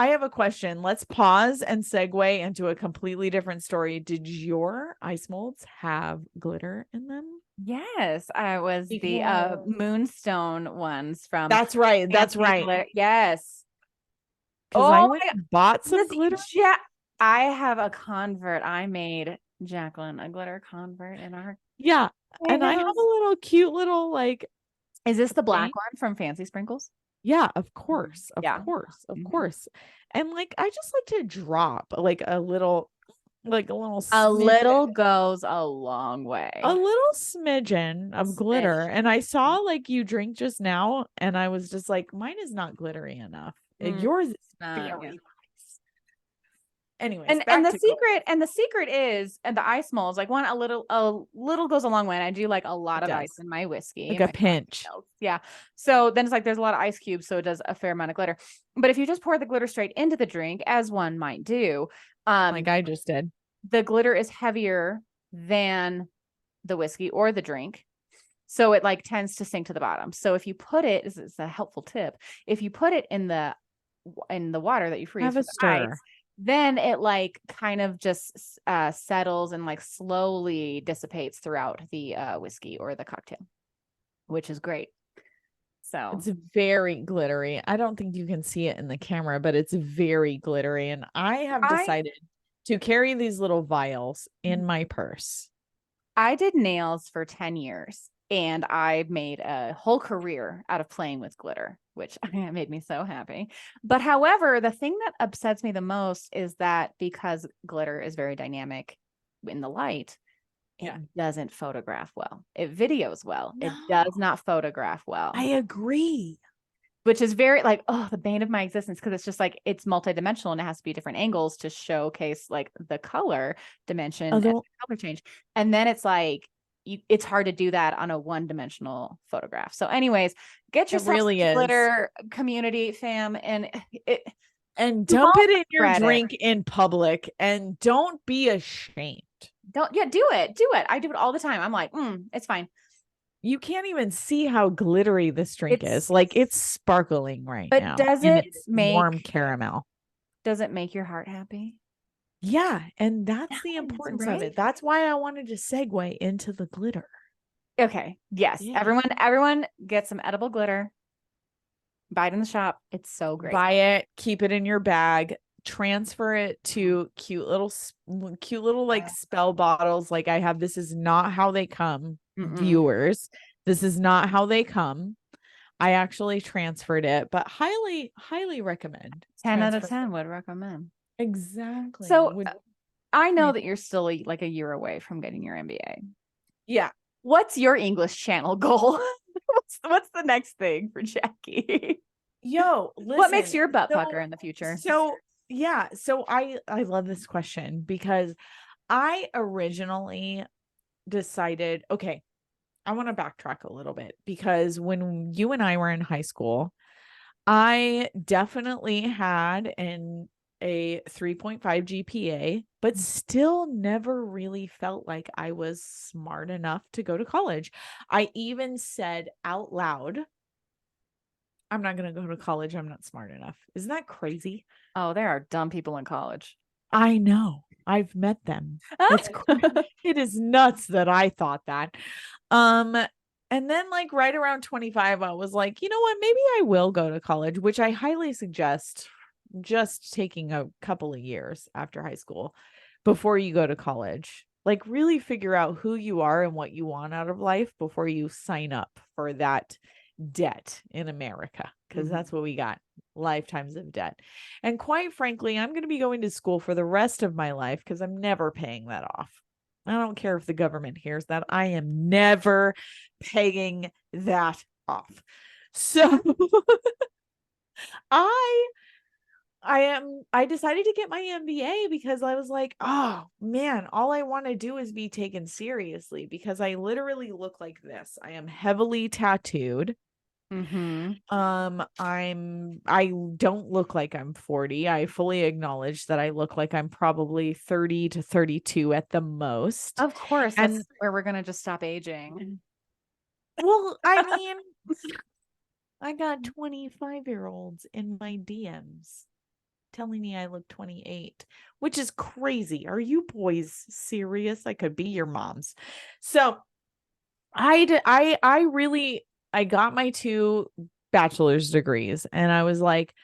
have a question. Let's pause and segue into a completely different story. Did your ice molds have glitter in them? Yes, I was the moonstone ones from That's right. That's Fancy right. Glitter. Yes. Because I Oh went my and bought God. some glitter. I have a convert. I made Jacqueline a glitter convert in our Yeah. And I have a house. little cute little like Is this the black thing. one from Fancy Sprinkles? Yeah, of course. Of Yeah. course. Of Mhm. course. And like I just like to drop like a little A smidgen, little goes a long a way. little smidgen of glitter. And I saw like you drink just now, and I was just like, mine is not glittery enough. Yours is very Yeah. nice. Anyways, And back to the secret is, and the ice molds, like a little goes a long way. And I do like a lot it of ice does. in my whiskey Like and a my pinch. cocktails. Yeah. So then it's like there's a lot of ice cubes, so it does a fair amount of glitter. But if you just pour the glitter straight into the drink, as one might do, Like I just did. the glitter is heavier than the whiskey or the drink. So it like tends to sink to the bottom. So if you put it, this is a helpful tip. If you put it in the water that you freeze Have a with ice, stir. then it like kind of just settles and like slowly dissipates throughout the whiskey or the cocktail, which is great. So It's very glittery. I don't think you can see it in the camera, but it's very glittery. And I have decided to carry these little vials in my purse. I did nails for 10 years and I made a whole career out of playing with glitter, which made me so happy. But however, the thing that upsets me the most is that because glitter is very dynamic in the light, it doesn't photograph well. It videos well. No, It does not photograph well. I agree. Which is very like, oh, the bane of my existence, because it's just like it's multidimensional and it has to be different angles to showcase like the color dimension and the color change. And then it's like it's hard to do that on a one-dimensional photograph. So, anyways, get yourself really some is. glitter, community fam, and dump it in your drink in public, and don't be ashamed. Do it. I do it all the time. I'm like, it's fine. You can't even see how glittery this drink is. Like it's sparkling right now. Does it make warm caramel? Does it make your heart happy? Yeah, and that's the importance of it. That's why I wanted to segue into the glitter. Okay. Yes. Yeah. Everyone get some edible glitter. Buy it in the shop. It's so great. Buy it, keep it in your bag, transfer it to cute little like spell bottles. Like I have, this is not how they come. Viewers, this is not how they come. I actually transferred it, but highly recommend. 10 out of 10 would recommend. Exactly. So I know that you're still like a year away from getting your MBA. Yeah. What's your English channel goal? what's the next thing for Jackie? Yo, listen, what makes your butt pucker in the future? So I love this question because I originally decided, okay, I want to backtrack a little bit, because when you and I were in high school, I definitely had a 3.5 GPA, but still never really felt like I was smart enough to go to college. I even said out loud, I'm not going to go to college. I'm not smart enough. Isn't that crazy? Oh, there are dumb people in college. I know. I've met them. It is nuts that I thought that. And then like right around 25, I was like, you know what? Maybe I will go to college, which I highly suggest just taking a couple of years after high school before you go to college. Like really figure out who you are and what you want out of life before you sign up for that debt in America, because that's what we got, lifetimes of debt. And quite frankly, I'm going to be going to school for the rest of my life because I'm never paying that off. I don't care if the government hears that. I am never paying that off. So I decided to get my MBA because I was like, oh man, all I want to do is be taken seriously, because I literally look like this. I am heavily tattooed. I don't look like I'm 40. I fully acknowledge that I look like I'm probably 30 to 32 at the most. Of course, that's where we're gonna just stop aging. Well, I mean, I got 25-year-olds in my DMs telling me I look 28, which is crazy. Are you boys serious? I could be your moms. So I got my 2 bachelor's degrees and I was like,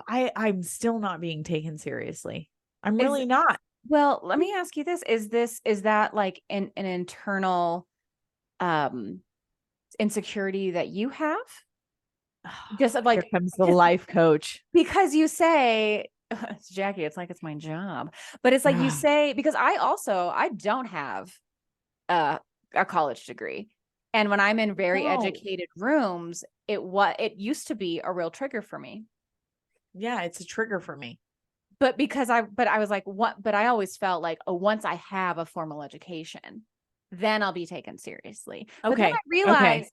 I'm still not being taken seriously. I'm Is really not. Well, let me ask you this. Is that like an internal um insecurity that you have? Just of Here like, comes the just life coach. because you say it's Jackie, it's like it's my job. But it's like you say, because I don't have a college degree. And when I'm in very No. educated rooms, it used to be a real trigger for me. Yeah, it's a trigger for me. But but I was like, what? But I always felt like, oh, once I have a formal education, then I'll be taken seriously. But then I Okay. Okay. realized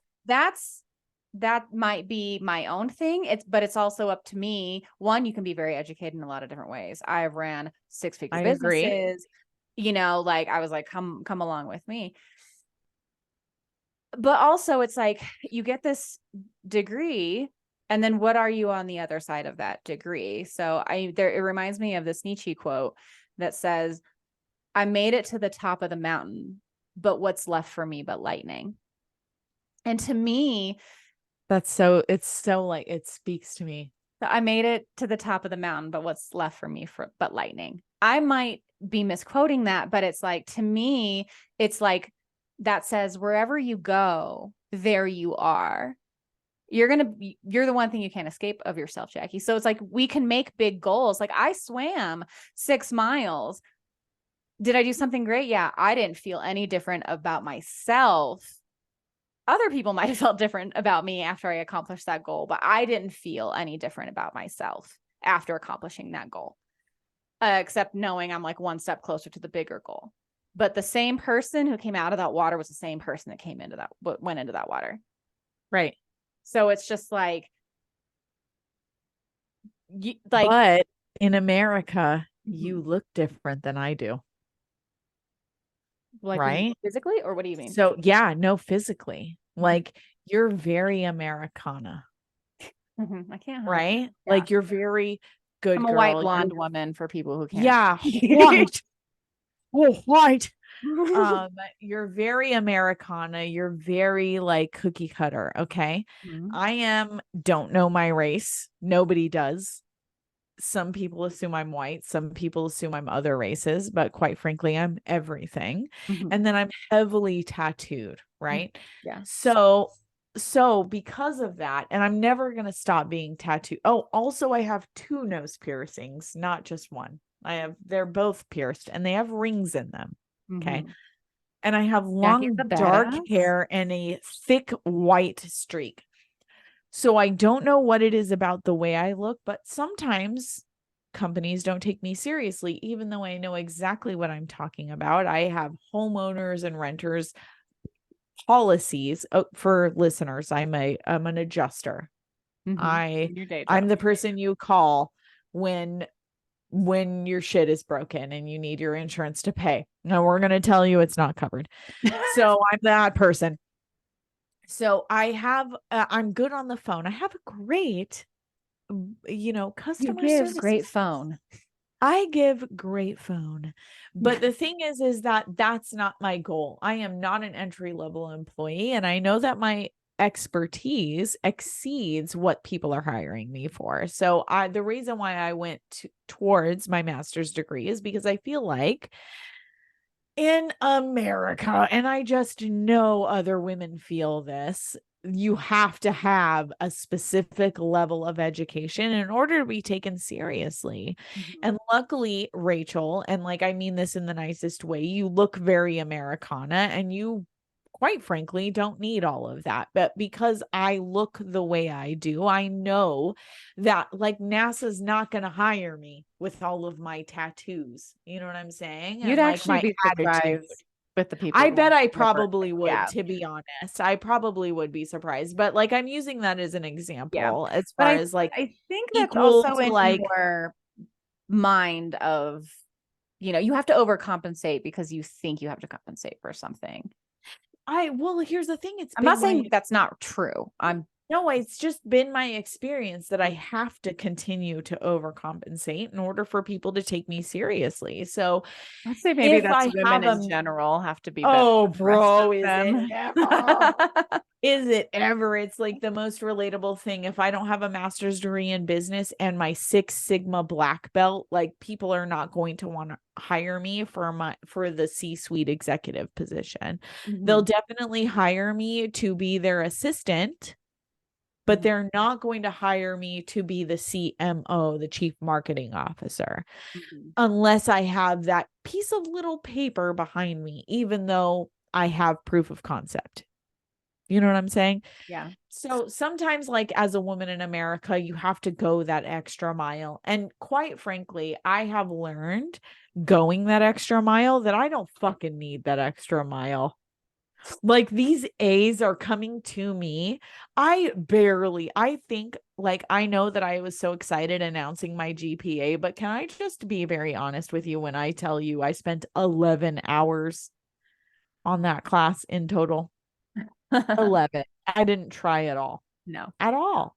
that might be my own thing. But it's also up to me. One, you can be very educated in a lot of different ways. I have ran 6-figure I agree. businesses, like I was like, come along with me. But also it's like you get this degree, and then what are you on the other side of that degree? So it reminds me of this Nietzsche quote that says, I made it to the top of the mountain, but what's left for me but lightning? And to me, It's so like, it speaks to me. I made it to the top of the mountain, but what's left for me but lightning? I might be misquoting that, but it's like, to me, it's like that says wherever you go, there you are. You're the one thing you can't escape of yourself, Jackie. So it's like, we can make big goals. Like, I swam 6 miles. Did I do something great? Yeah. I didn't feel any different about myself. Other people might have felt different about me after I accomplished that goal, but I didn't feel any different about myself after accomplishing that goal, except knowing I'm like one step closer to the bigger goal. But the same person who came out of that water was the same person that went into that water. Right. So it's just like, But in America, you mm-hmm. look different than I do. Like, what do you Right. mean, physically, or what do you mean? So yeah, no, physically, Mm-hmm. like you're very Americana, Mm-hmm. I can't help it. right? Yeah. Like you're very I'm good a white girl. blonde woman for people who can't. Yeah, white. Oh, white. You're very Americana. You're very like cookie cutter. Okay. Mhm. Don't know my race. Nobody does. Some people assume I'm white. Some people assume I'm other races, but quite frankly, I'm everything. Mhm. And then I'm heavily tattooed, right? Yeah. So because of that, and I'm never going to stop being tattooed. Oh, also I have 2 nose piercings, not just one. They're both pierced and they have rings in them. Okay. Mhm. And I have Jackie's a long dark badass. hair and a thick white streak. So I don't know what it is about the way I look, but sometimes companies don't take me seriously, even though I know exactly what I'm talking about. I have homeowners and renters policies. Oh, for listeners, I'm an adjuster. Mhm. I In your day I'm job. the person you call when your shit is broken and you need your insurance to pay. Now we're going to tell you it's not covered. So I'm that person. So I'm good on the phone. I have a great, You customer give service. great phone. I give great phone. But the thing is that that's not my goal. I am not an entry level employee. And I know that my expertise exceeds what people are hiring me for. So the reason why I went towards my master's degree is because I feel like in America, and I just know other women feel this, you have to have a specific level of education in order to be taken seriously. Mhm. And luckily, Rachel, and like I mean this in the nicest way, you look very Americana and you quite frankly don't need all of that. But because I look the way I do, I know that like NASA's not going to hire me with all of my tattoos. You know what I'm saying? You'd And like actually my be attitude. surprised with the people I who want bet I to work. probably would, Yeah. to be honest. I probably would be surprised. But like I'm using that as an Yeah. example as But far as like I think that's equal also to in like, your mind of, you have to overcompensate because you think you have to compensate for something. well, here's the thing. It's I'm not been saying my that's not true. I'm No, it's just been my experience that I have to continue to overcompensate in order for people to take me seriously. So I'd say maybe if that's I women have in a, general have to be better oh, than the rest bro, of is it them. ever? Is it ever? It's like the most relatable thing. If I don't have a master's degree in business and my Six Sigma black belt, like people are not going to want to hire me for the C-suite executive position. They'll Mhm. definitely hire me to be their assistant, but Mhm. they're not going to hire me to be the CMO, the chief marketing officer, Mhm. unless I have that piece of little paper behind me, even though I have proof of concept. You know what I'm saying? Yeah. So sometimes, like as a woman in America, you have to go that extra mile. And quite frankly, I have learned going that extra mile that I don't fucking need that extra mile. Like these A's are coming to me. I think, like, I know that I was so excited announcing my GPA, but can I just be very honest with you when I tell you I spent 11 hours on that class in total? 11. I didn't try at all. No. At all.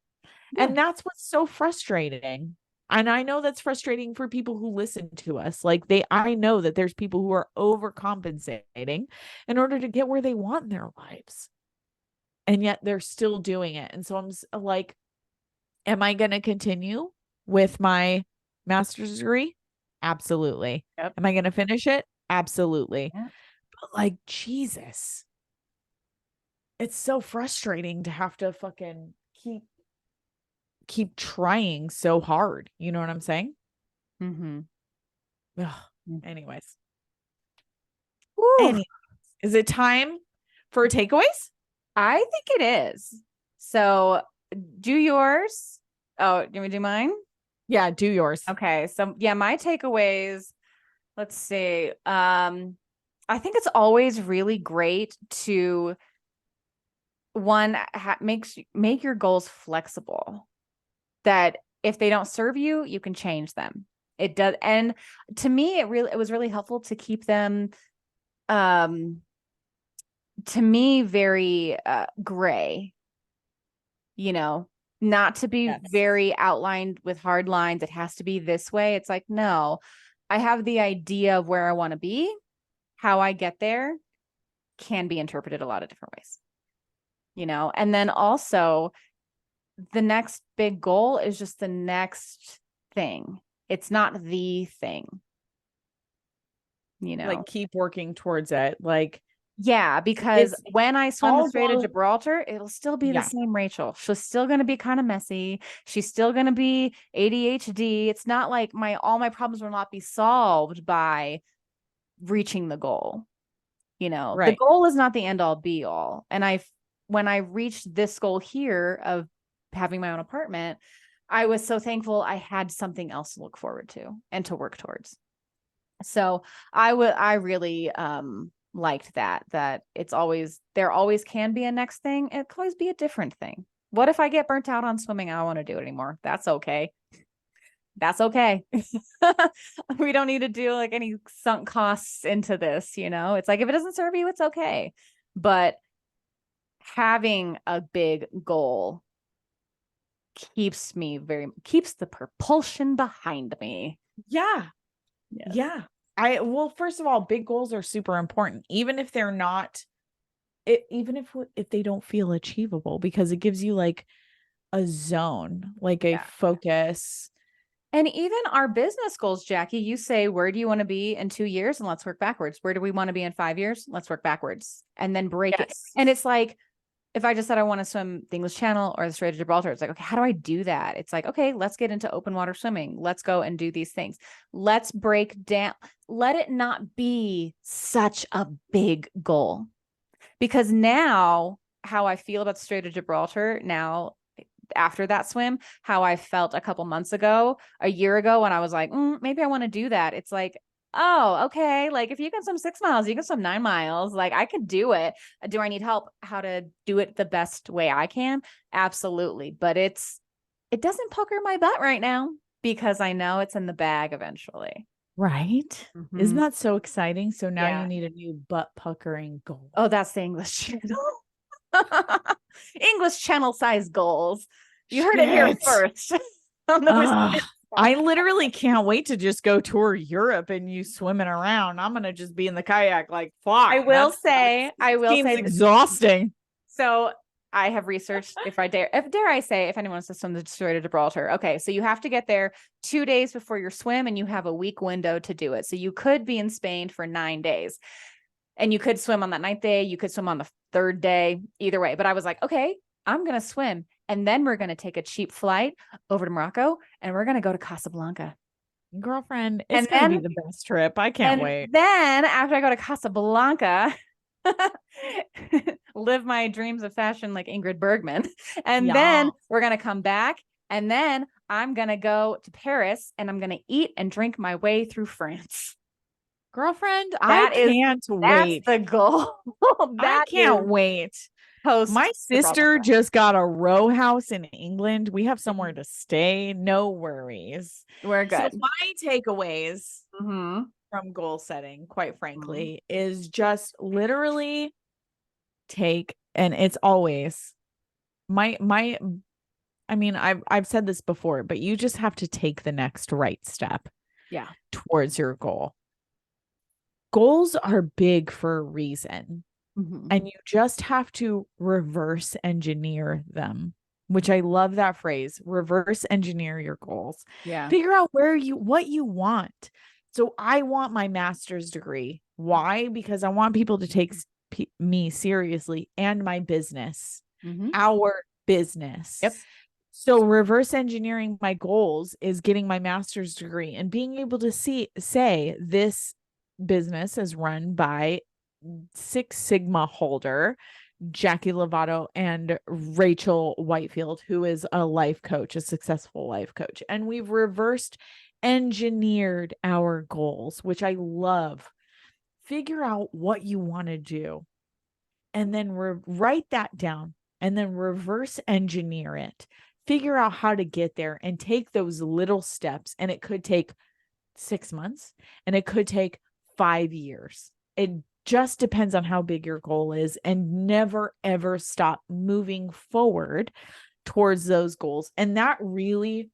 Yeah. And that's what's so frustrating. And I know that's frustrating for people who listen to us. Like I know that there's people who are overcompensating in order to get where they want in their lives. And yet they're still doing it. And so I'm like, am I going to continue with my master's degree? Absolutely. Yep. Am I going to finish it? Absolutely. Yeah. But like, Jesus, it's so frustrating to have to fucking keep trying so hard. You know what I'm saying? Mm-hmm. Ugh. Anyways. Woo. Any is it time for takeaways? I think it is. So do yours. Oh, do you want me to do mine? Yeah, do yours. Okay. So yeah, my takeaways, let's see. I think it's always really great to make your goals flexible. That if they don't serve you, you can change them. It does. And to me, it was really helpful to keep them um to me very gray, not to be Yes. very outlined with hard lines. It has to be this way. It's like, no, I have the idea of where I want to be. How I get there can be interpreted a lot of different ways, and then also the next big goal is just the next thing. It's not the thing, Like keep working towards it. Like Yeah, because it's when I swim the all Strait of goes, Gibraltar, it'll still be the yeah, same Rachel. She's still going to be kind of messy. She's still going to be ADHD. It's not like all my problems will not be solved by reaching the goal. The right. goal is not the end all be all. And when I reached this goal here of having my own apartment, I was so thankful I had something else to look forward to and to work towards. So I really liked that there always can be a next thing. It could always be a different thing. What if I get burnt out on swimming? I don't want to do it anymore. That's okay. That's okay. We don't need to do like any sunk costs into this, It's like if it doesn't serve you, it's okay. But having a big goal keeps the propulsion behind me. Yeah. Yes. Yeah. Well, first of all, big goals are super important, even if they're not even if they don't feel achievable, because it gives you like a zone, like a Yeah. focus. And even our business goals, Jackie, you say, where do you want to be in 2 years? And let's work backwards. Where do we want to be in 5 years? Let's work backwards and then break it. Yes. And it's like, if I just said I want to swim the English Channel or the Strait of Gibraltar, it's like, okay, how do I do that? It's like, okay, let's get into open water swimming. Let's go and do these things. Let's break down. Let it not be such a big goal. Because now how I feel about the Strait of Gibraltar now after that swim, how I felt a couple months ago, a year ago, when I was like, maybe I want to do that. It's like, oh, okay. Like if you can swim 6 miles, you can swim 9 miles. Like I could do it. Do I need help how to do it the best way I can? Absolutely. But it doesn't pucker my butt right now because I know it's in the bag eventually. Right. Mm-hmm. Isn't that so exciting? So now Yeah. you need a new butt puckering goal. Oh, that's the English channel. English Channel size goals. You heard it here first. I literally can't wait to just go tour Europe and you swimming around. I'm gonna just be in the kayak like fuck. I will say exhausting. So I have researched, if dare I say, if anyone wants to swim the Strait of Gibraltar. Okay, so you have to get there 2 days before your swim, and you have a week window to do it. So you could be in Spain for 9 days, and you could swim on that 9th day. You could swim on the 3rd day, either way. But I was like, okay, I'm gonna swim, and then we're gonna take a cheap flight over to Morocco, and we're gonna go to Casablanca. Girlfriend, it's gonna be the best trip. I can't wait. Then after I go to Casablanca, live my dreams of fashion like Ingrid Bergman. And then we're going to come back, and then I'm going to go to Paris, and I'm going to eat and drink my way through France. Girlfriend, I can't wait. That's the goal. I can't wait. My sister just got a row house in England. We have somewhere to stay. No worries. We're good. So my takeaways from goal setting, quite frankly, is just literally take, and it's always I mean, I've said this before, but you just have to take the next right step towards your goal. Goals are big for a reason. And you just have to reverse engineer them, which I love that phrase, reverse engineer your goals. Yeah. Figure out what you want. So I want my master's degree. Why? Because I want people to take me seriously and my business, our business. Yep. So reverse engineering my goals is getting my master's degree and being able to say this business is run by Six Sigma holder Jaki Black and Rachael Whitefield, who is a life coach, a successful life coach. And we've reversed engineered our goals, which I love. Figure out what you want to do and then write that down and then reverse engineer it. Figure out how to get there and take those little steps. And it could take 6 months and it could take 5 years. It just depends on how big your goal is, and never, ever stop moving forward towards those goals. And that really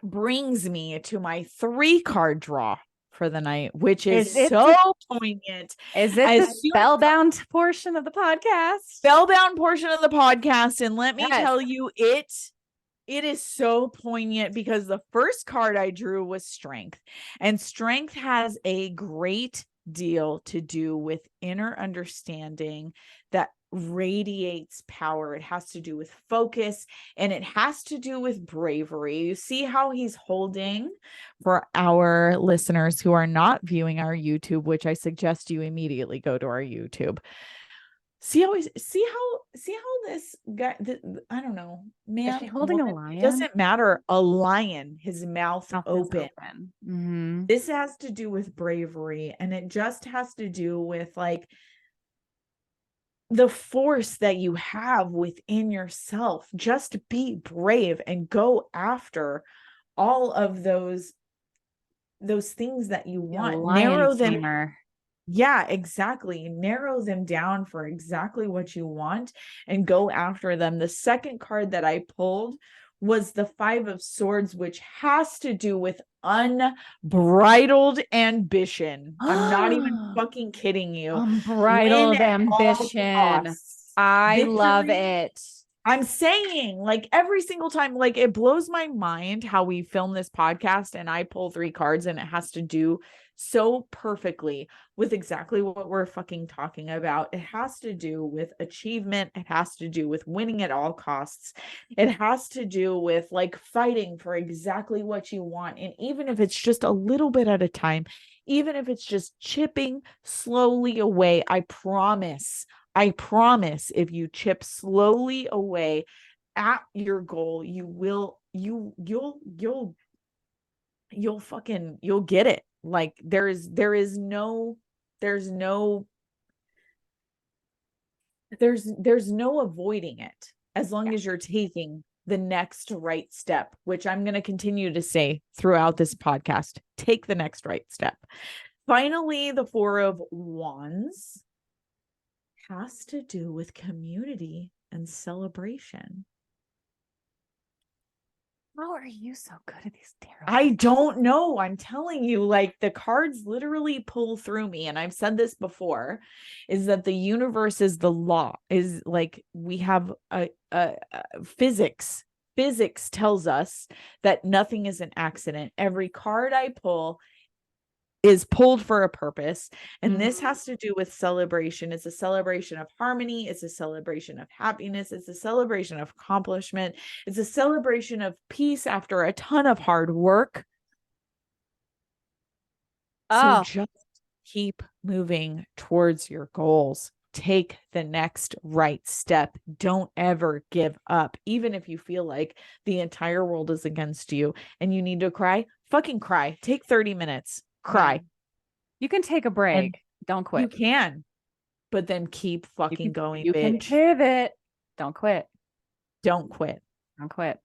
brings me to my 3-card draw for the night, which is so poignant. Is it the spellbound portion of the podcast? Spellbound portion of the podcast. And let me tell you, it is so poignant because the first card I drew was strength, and strength has a great deal to do with inner understanding that radiates power. It has to do with focus, and it has to do with bravery. You see how he's holding, for our listeners who are not viewing our YouTube, which I suggest you immediately go to our YouTube. See how this guy, I don't know, man, is she holding a lion? It doesn't matter. A lion, his mouth open. This has to do with bravery, and it just has to do with like the force that you have within yourself. Just be brave and go after all of those things that you want. Narrow them. Yeah, exactly. Narrow them down for exactly what you want and go after them. The second card that I pulled was the 5 of Swords, which has to do with unbridled ambition. I'm not even fucking kidding you. Unbridled ambition. I love it. I'm saying, like, every single time, like, it blows my mind how we film this podcast and I pull 3 cards and it has to do so perfectly with exactly what we're fucking talking about. It has to do with achievement. It has to do with winning at all costs. It has to do with like fighting for exactly what you want. And even if it's just a little bit at a time, even if it's just chipping slowly away, I promise, if you chip slowly away at your goal, you'll get it. Like there's no avoiding it as long as you're taking the next right step, which I'm going to continue to say throughout this podcast. Take the next right step. Finally, the 4 of Wands has to do with community and celebration. How are you so good at these tarot? I don't know. I'm telling you, like the cards literally pull through me. And I've said this before, is that the universe is the law, is like we have a physics. Physics tells us that nothing is an accident. Every card I pull is pulled for a purpose. And this has to do with celebration. It's a celebration of harmony. It's a celebration of happiness. It's a celebration of accomplishment. It's a celebration of peace after a ton of hard work. So just keep moving towards your goals. Take the next right step. Don't ever give up. Even if you feel like the entire world is against you and you need to cry, fucking cry. Take 30 minutes. Cry. You can take a break. And don't quit. You can, but then keep fucking going. You can pivot. Don't quit. Don't quit. Don't quit.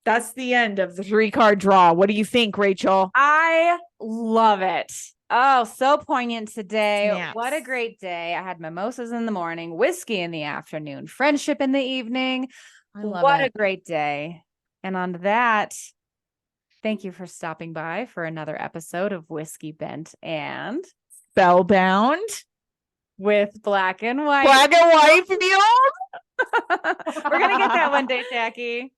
That's the end of the 3-card draw. What do you think, Rachel? I love it. Oh, so poignant today. Snaps. What a great day. I had mimosas in the morning, whiskey in the afternoon, friendship in the evening. I love what it. a great day. And on that, thank you for stopping by for another episode of Whiskey Bent and Spellbound with Black and White. Black and Whitefield. We're going to get that one day, Jackie.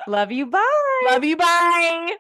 Love you. Bye. Love you. Bye.